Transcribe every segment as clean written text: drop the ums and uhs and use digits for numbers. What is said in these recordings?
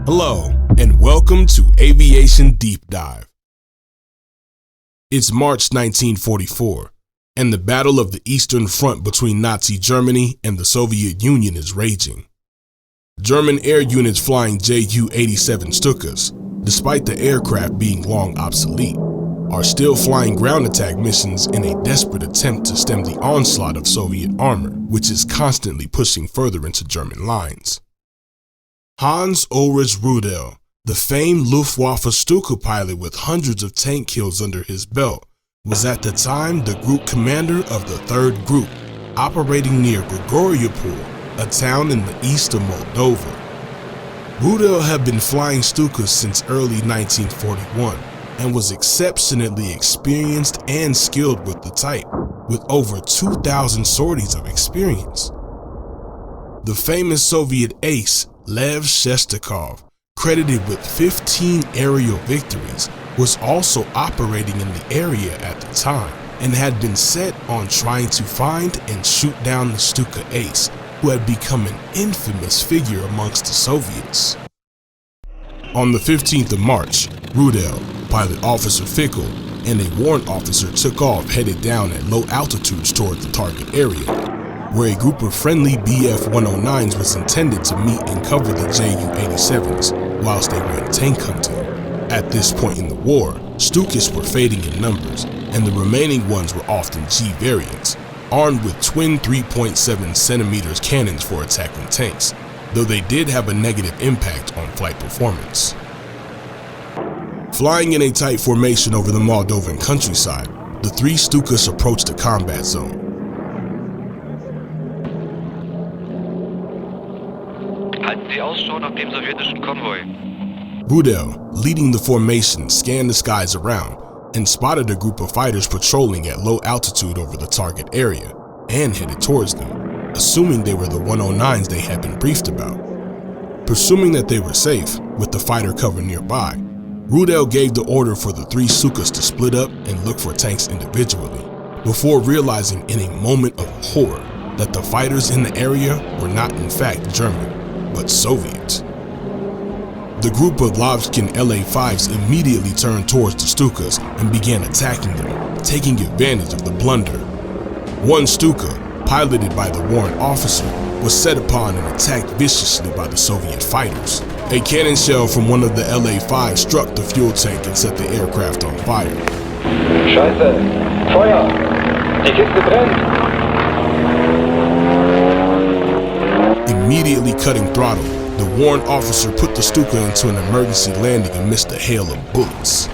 Hello, and welcome to Aviation Deep Dive. It's March 1944, and the Battle of the Eastern Front between Nazi Germany and the Soviet Union is raging. German air units flying Ju-87 Stukas, despite the aircraft being long obsolete, are still flying ground attack missions in a desperate attempt to stem the onslaught of Soviet armor, which is constantly pushing further into German lines. Hans Ulrich-Rudel, the famed Luftwaffe Stuka pilot with hundreds of tank kills under his belt, was at the time the group commander of the 3rd Group, operating near Grigoriopol, a town in the east of Moldova. Rudel had been flying Stukas since early 1941 and was exceptionally experienced and skilled with the type, with over 2,000 sorties of experience. The famous Soviet ace, Lev Shestakov, credited with 15 aerial victories, was also operating in the area at the time and had been set on trying to find and shoot down the Stuka ace, who had become an infamous figure amongst the Soviets. On the 15th of March, Rudel, Pilot Officer Fickel, and a warrant officer took off headed down at low altitudes toward the target area, where a group of friendly Bf-109s was intended to meet and cover the Ju-87s whilst they went tank hunting. At this point in the war, Stukas were fading in numbers, and the remaining ones were often G variants, armed with twin 3.7 centimeters cannons for attacking tanks, though they did have a negative impact on flight performance. Flying in a tight formation over the Moldovan countryside, the 3 Stukas approached the combat zone. Halten Sie Ausschau nach dem sowjetischen Konvoi. Rudel, leading the formation, scanned the skies around and spotted a group of fighters patrolling at low altitude over the target area and headed towards them, assuming they were the 109s they had been briefed about. Presuming that they were safe, with the fighter cover nearby, Rudel gave the order for the 3 Stukas to split up and look for tanks individually, before realizing in a moment of horror that the fighters in the area were not in fact German, but Soviet. The group of Lobskin LA-5s immediately turned towards the Stukas and began attacking them, taking advantage of the blunder. One Stuka, piloted by the warrant officer, was set upon and attacked viciously by the Soviet fighters. A cannon shell from one of the LA-5s struck the fuel tank and set the aircraft on fire. Scheiße! Feuer! Die Kiste brennt! Immediately cutting throttle, the warrant officer put the Stuka into an emergency landing amidst a hail of bullets.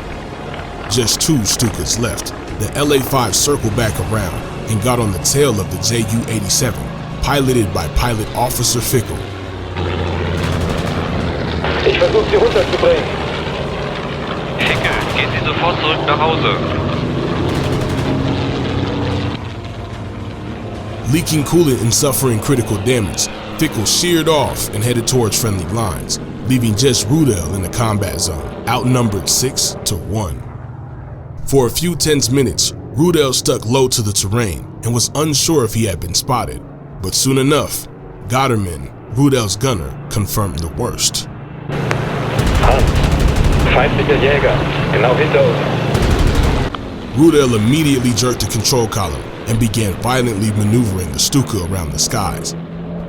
Just 2 Stukas left. The LA-5 circled back around and got on the tail of the Ju-87, piloted by Pilot Officer Fickel. Ich versuche sie runterzubringen. Fickel, gehen Sie sofort zurück nach Hause. Leaking coolant and suffering critical damage, Fickel sheared off and headed towards friendly lines, leaving just Rudel in the combat zone, outnumbered 6-1. For a few tense minutes, Rudel stuck low to the terrain and was unsure if he had been spotted, but soon enough, Gotterman, Rudel's gunner, confirmed the worst. Hans, feindlicher Jäger, genau hinter uns. Rudel immediately jerked the control column and began violently maneuvering the Stuka around the skies.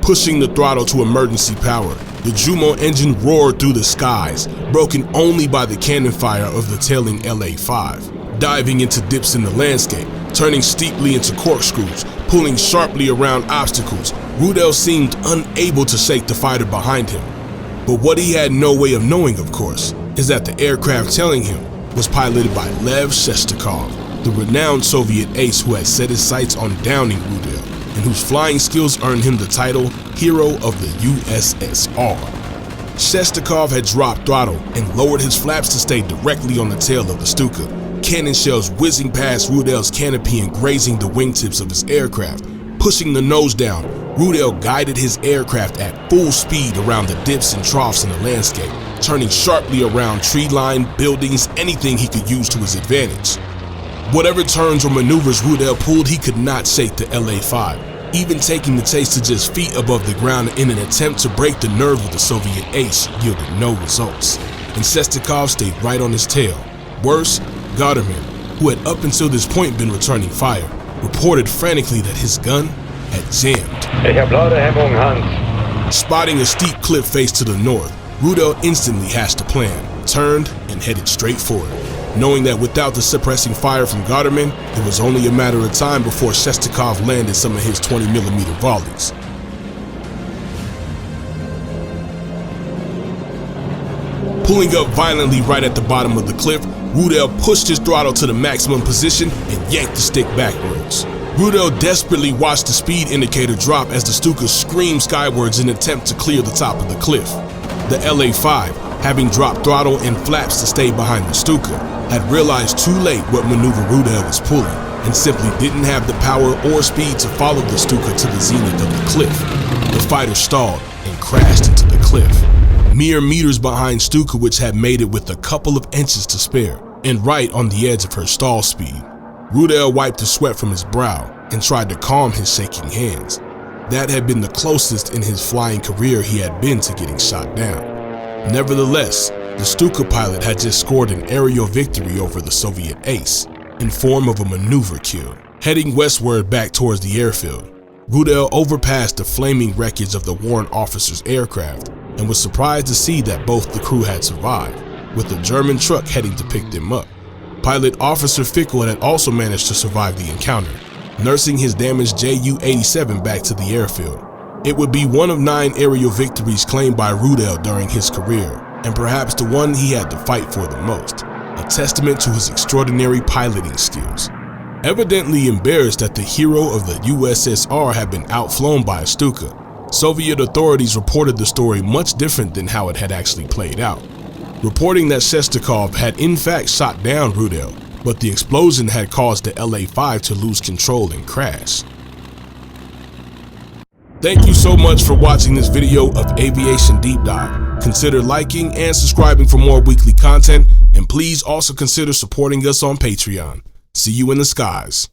Pushing the throttle to emergency power, the Jumo engine roared through the skies, broken only by the cannon fire of the tailing LA-5. Diving into dips in the landscape, turning steeply into corkscrews, pulling sharply around obstacles, Rudel seemed unable to shake the fighter behind him. But what he had no way of knowing, of course, is that the aircraft tailing him was piloted by Lev Shestakov, the renowned Soviet ace who had set his sights on downing Rudel and whose flying skills earned him the title Hero of the USSR. Shestakov had dropped throttle and lowered his flaps to stay directly on the tail of the Stuka, cannon shells whizzing past Rudel's canopy and grazing the wingtips of his aircraft. Pushing the nose down, Rudel guided his aircraft at full speed around the dips and troughs in the landscape, turning sharply around tree line, buildings, anything he could use to his advantage. Whatever turns or maneuvers Rudel pulled, he could not shake the LA-5. Even taking the chase to just feet above the ground in an attempt to break the nerve of the Soviet ace yielded no results, and Shestakov stayed right on his tail. Worse, Gauderman, who had up until this point been returning fire, reported frantically that his gun had jammed. Ich hab Ladehemmung, Hans. Spotting a steep cliff face to the north, Rudel instantly hatched a plan, turned, and headed straight for it, knowing that without the suppressing fire from Gauderman, it was only a matter of time before Shestakov landed some of his 20mm volleys. Pulling up violently right at the bottom of the cliff, Rudel pushed his throttle to the maximum position and yanked the stick backwards. Rudel desperately watched the speed indicator drop as the Stuka screamed skywards in an attempt to clear the top of the cliff. The LA-5, having dropped throttle and flaps to stay behind the Stuka, had realized too late what maneuver Rudel was pulling and simply didn't have the power or speed to follow the Stuka to the zenith of the cliff. The fighter stalled and crashed into the cliff, mere meters behind Stuka, which had made it with a couple of inches to spare, and right on the edge of her stall speed. Rudel wiped the sweat from his brow and tried to calm his shaking hands. That had been the closest in his flying career he had been to getting shot down. Nevertheless, the Stuka pilot had just scored an aerial victory over the Soviet ace in form of a maneuver kill. Heading westward back towards the airfield, Rudel overpassed the flaming wreckage of the warrant officer's aircraft and was surprised to see that both the crew had survived, with a German truck heading to pick them up. Pilot Officer Fickle had also managed to survive the encounter, nursing his damaged Ju-87 back to the airfield. It would be one of 9 aerial victories claimed by Rudel during his career, and perhaps the one he had to fight for the most, a testament to his extraordinary piloting skills. Evidently embarrassed that the hero of the USSR had been outflown by a Stuka, Soviet authorities reported the story much different than how it had actually played out, reporting that Shestakov had in fact shot down Rudel, but the explosion had caused the LA-5 to lose control and crash. Thank you so much for watching this video of Aviation Deep Dive. Consider liking and subscribing for more weekly content, and please also consider supporting us on Patreon. See you in the skies.